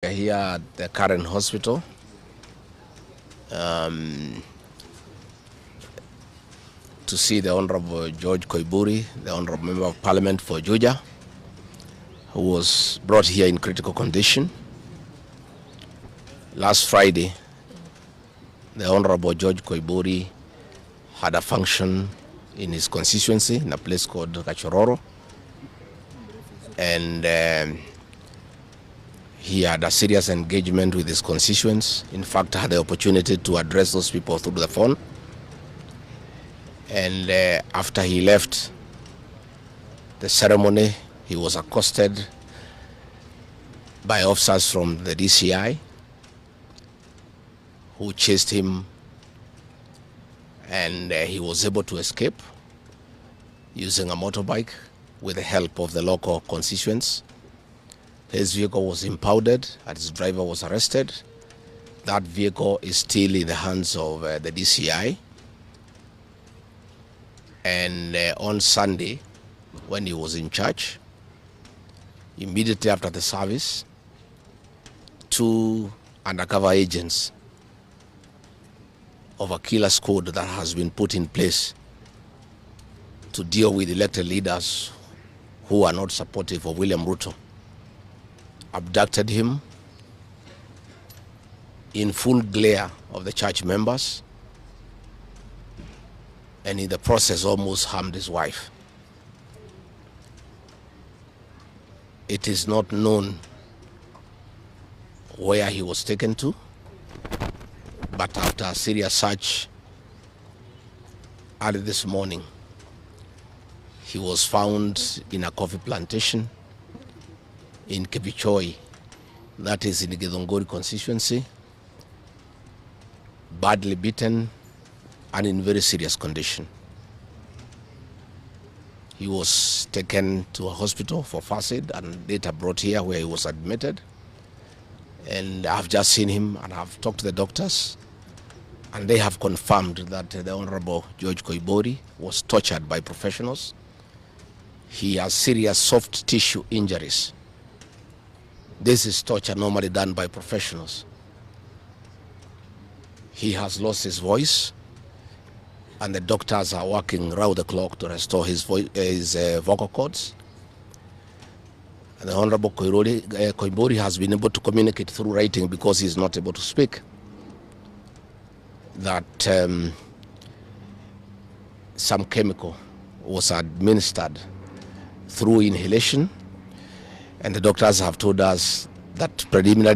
Here at the current hospital, to see the Honorable George Koimburi, the Honorable Member of Parliament for Juja, who was brought here in critical condition. Last Friday, the Honorable George Koimburi had a function in his constituency in a place called Gachororo, and he had a serious engagement with his constituents. In fact, I had the opportunity to address those people through the phone. And after he left the ceremony, he was accosted by officers from the DCI who chased him, and he was able to escape using a motorbike with the help of the local constituents. His vehicle was impounded and his driver was arrested. That vehicle is still in the hands of the DCI. And on Sunday, when he was in church, immediately after the service, 2 undercover agents of a killer squad that has been put in place to deal with elected leaders who are not supportive of William Ruto abducted him in full glare of the church members, and in the process almost harmed his wife. It is not known where he was taken to, but after a serious search early this morning, he was found in a coffee plantation in Kibichoi, that is in the Githunguri constituency, badly beaten and in very serious condition. He was taken to a hospital for first aid and later brought here where he was admitted. And I've just seen him and I've talked to the doctors, and they have confirmed that the Honorable George Koimburi was tortured by professionals. He has serious soft tissue injuries. This is torture normally done by professionals. He has lost his voice, and the doctors are working round the clock to restore his vocal cords. And the Honorable Koimburi has been able to communicate through writing because he is not able to speak. That some chemical was administered through inhalation, and the doctors have told us that preliminary